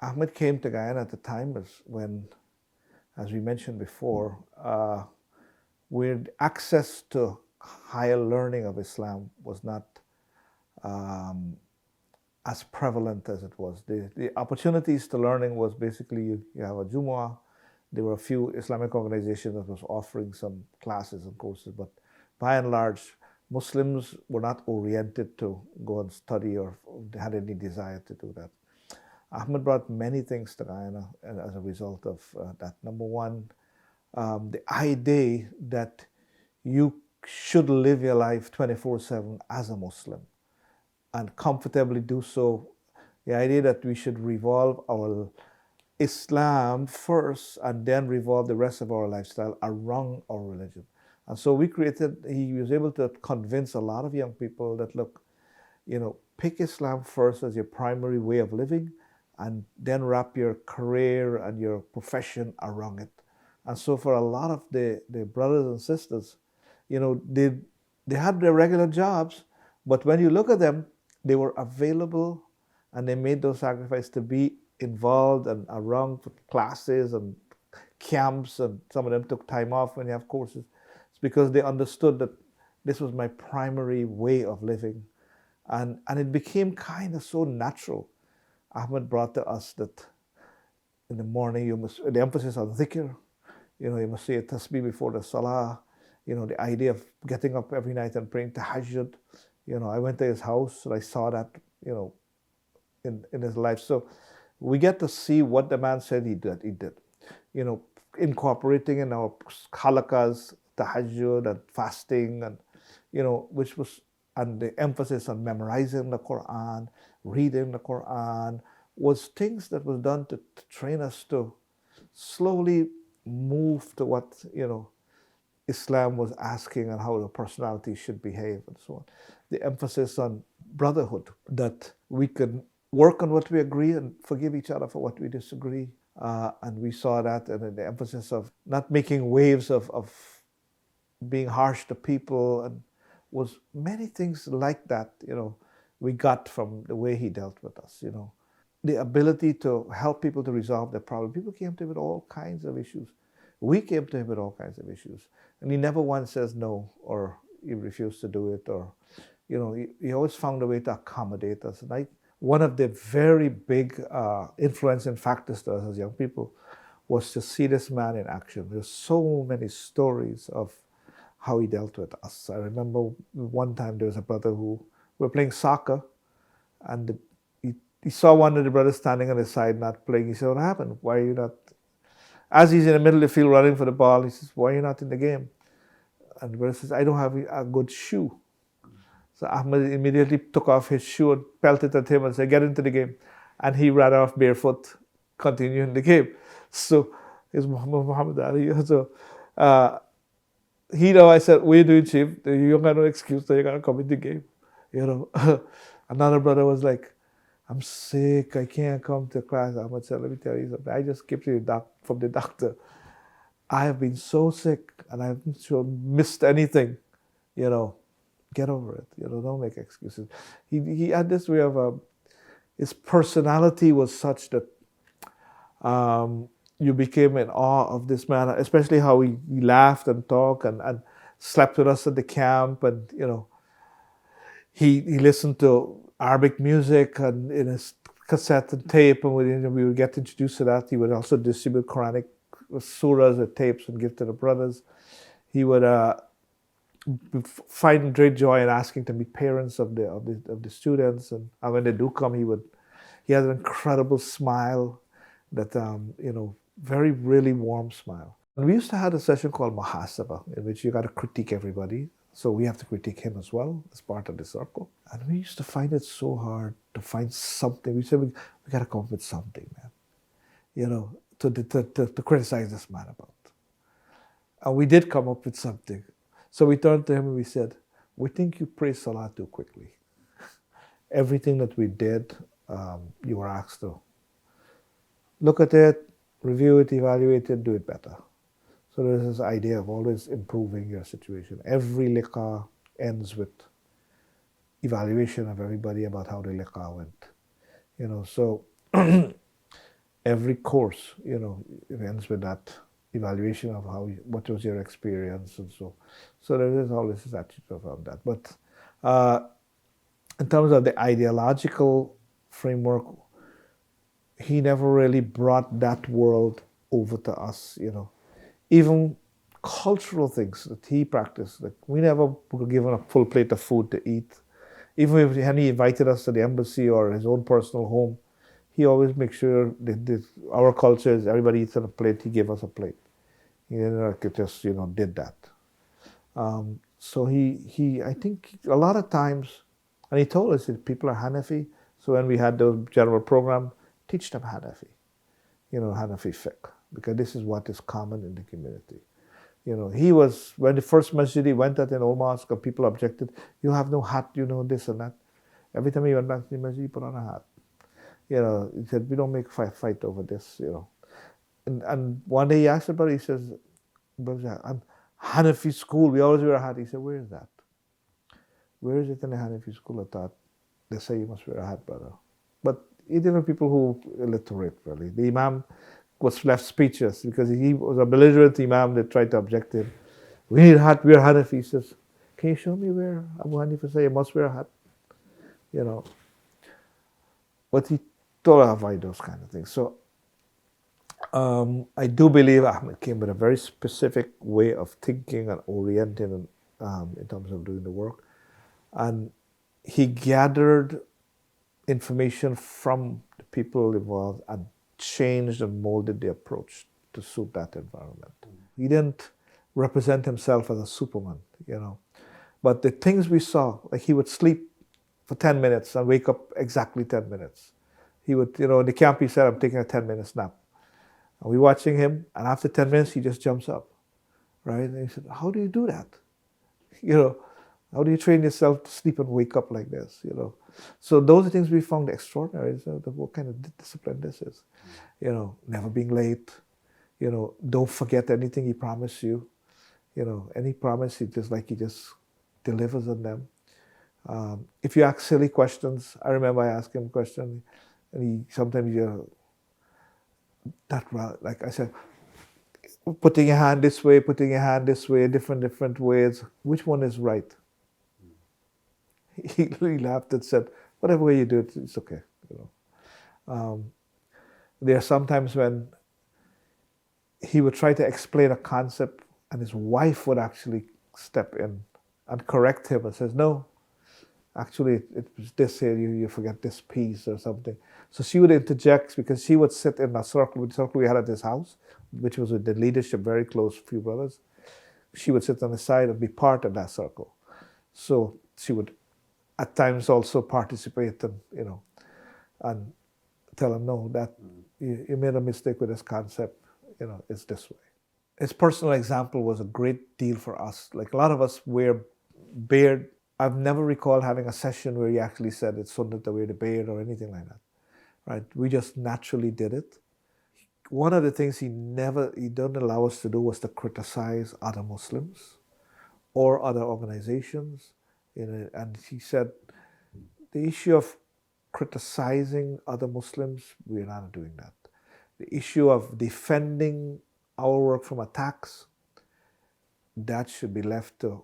Ahmed came to Guyana at the time when, as we mentioned before, where access to higher learning of Islam was not um, as prevalent as it was. The opportunities to learning was basically you have a Jumu'ah. There were a few Islamic organizations that was offering some classes and courses, but by and large, Muslims were not oriented to go and study or had any desire to do that. Ahmed brought many things to Guyana as a result of that. Number one, the idea that you should live your life 24/7 as a Muslim and comfortably do so. The idea that we should revolve our Islam first and then revolve the rest of our lifestyle around our religion. And so he was able to convince a lot of young people that, look, pick Islam first as your primary way of living and then wrap your career and your profession around it. And so for a lot of the brothers and sisters, they had their regular jobs, but when you look at them, they were available and they made those sacrifices to be involved and around for classes and camps, and some of them took time off when you have courses. It's because they understood that this was my primary way of living. And it became kind of so natural. Ahmed brought to us that in the morning the emphasis on dhikr, you must say a tasbih before the salah, the idea of getting up every night and praying tahajjud. I went to his house and I saw that, in his life. So we get to see what the man said he did. Incorporating in our halakas, tahajjud and fasting, and and the emphasis on memorizing the Quran, reading the Quran, was things that was done to train us to slowly move to what Islam was asking and how the personality should behave and so on. The emphasis on brotherhood, that we can work on what we agree and forgive each other for what we disagree. And we saw that, and the emphasis of not making waves of being harsh to people, and was many things like that, we got from the way he dealt with us, The ability to help people to resolve their problem. People came to him with all kinds of issues. We came to him with all kinds of issues. And he never once says no, or he refused to do it, or, he always found a way to accommodate us. And one of the very big influencing factors to us as young people was to see this man in action. There's so many stories of how he dealt with us. I remember one time there was a brother who we were playing soccer, and he saw one of the brothers standing on his side not playing. He said, "What happened? Why are you not?" As he's in the middle of the field running for the ball, he says, "Why are you not in the game?" And the brother says, "I don't have a good shoe." So Ahmed immediately took off his shoe and pelted at him and said, "Get into the game." And he ran off barefoot, continuing the game. So it's Muhammad Ali. So I said, "What are you doing, Chief? You got no excuse, so you're going to come in the game." Another brother was like, "I'm sick, I can't come to class." Ahmed said, "Let me tell you something. I just came to from the doctor. I have been so sick and I haven't missed anything. Get over it. Don't make excuses." He had this way of his personality was such that you became in awe of this man, especially how he laughed and talked and slept with us at the camp, and he listened to Arabic music and in his cassette and tape, and we would get introduced to that. He would also distribute Quranic surahs or tapes and give to the brothers. He would find great joy in asking to meet parents of the students, and when they do come, he has an incredible smile that very really warm smile. And we used to have a session called Muhasaba, in which you got to critique everybody. So we have to critique him as well as part of the circle. And we used to find it so hard to find something. We said, we got to come up with something, man, to criticize this man about. And we did come up with something. So we turned to him and we said, "We think you pray Salah too quickly. Everything that we did, you were asked to look at it, review it, evaluate it, do it better." So there's this idea of always improving your situation. Every liqah ends with evaluation of everybody about how the liqah went. So every course, it ends with that evaluation of what was your experience, and so there is always this attitude around that. But uh, in terms of the ideological framework, he never really brought that world over to us, Even cultural things that he practiced, like we never were given a full plate of food to eat. Even if he invited us to the embassy or his own personal home, he always makes sure that our culture is everybody eats on a plate, he gave us a plate. He didn't like just, did that. So I think a lot of times, and he told us that people are Hanafi, so when we had the general program, teach them Hanafi, Hanafi fiqh, because this is what is common in the community. He was, when the first masjid he went at in Old Mosque, people objected, you have no hat, this and that. Every time he went back to the masjid, he put on a hat. He said, we don't make a fight over this, And one day he asked the brother, he says, I'm Hanafi school, we always wear a hat. He said, where is that? Where is it in the Hanafi school? I thought, they say you must wear a hat, brother. But there were people who illiterate, really. The Imam was left speechless because he was a belligerent Imam that tried to object him. We need a hat, wear Hanafi. He says, can you show me where Abu Hanifa say you must wear a hat? But he told us avoid those kind of things. So I do believe Ahmed came with a very specific way of thinking and orienting in terms of doing the work. And he gathered information from the people involved and changed and molded the approach to suit that environment. He didn't represent himself as a Superman, But the things we saw, like he would sleep for 10 minutes and wake up exactly 10 minutes. He would, in the camp he said, I'm taking a 10-minute nap. And we're watching him, and after 10 minutes, he just jumps up, right? And he said, how do you do that? How do you train yourself to sleep and wake up like this, So those are things we found extraordinary, what kind of discipline this is. Never being late, don't forget anything he promised you. Any promise, he just delivers on them. If you ask silly questions, I remember I asked him a question, and he sometimes, like I said, putting your hand this way, different ways, which one is right? He laughed and said, whatever way you do it, it's okay. There are sometimes when he would try to explain a concept and his wife would actually step in and correct him and says, no, actually it was this here, you forget this piece or something. So she would interject because she would sit in a circle, the circle we had at his house, which was with the leadership, very close few brothers. She would sit on the side and be part of that circle. So she would at times also participate and tell him, no, that you made a mistake with this concept, it's this way. His personal example was a great deal for us. Like a lot of us wear beard. I've never recalled having a session where he actually said it's sunnah to wear the beard or anything like that, right? We just naturally did it. One of the things he didn't allow us to do was to criticize other Muslims or other organizations. And he said, the issue of criticizing other Muslims, we're not doing that. The issue of defending our work from attacks, that should be left to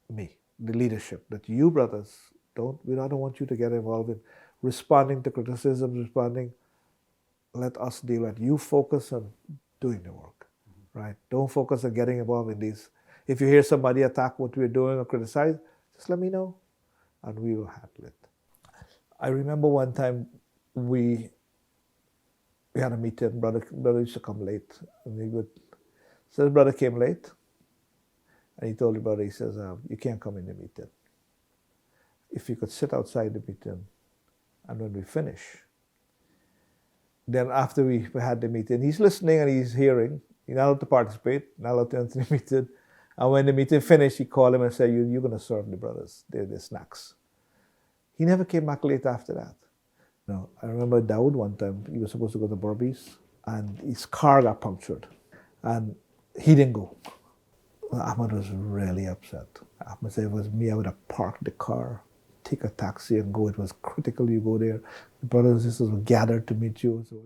me, the leadership. That you brothers, we don't want you to get involved in responding to criticism, let us deal with it. You focus on doing the work, right? Don't focus on getting involved in these. If you hear somebody attack what we're doing or criticize, just let me know, and we will handle it. I remember one time we had a meeting. Brother used to come late, and so his brother came late, and he told the brother, he says, you can't come in the meeting. If you could sit outside the meeting, and when we finish, then after we had the meeting, he's listening and he's hearing. He's not allowed to participate, not allowed to enter the meeting. And when the meeting finished, he called him and said, you're going to serve the brothers their snacks. He never came back late after that. I remember Dawood one time, he was supposed to go to Burmese, and his car got punctured, and he didn't go. Ahmad was really upset. Ahmad said, if it was me, I would have parked the car, take a taxi and go. It was critical you go there. The brothers and sisters were gathered to meet you. So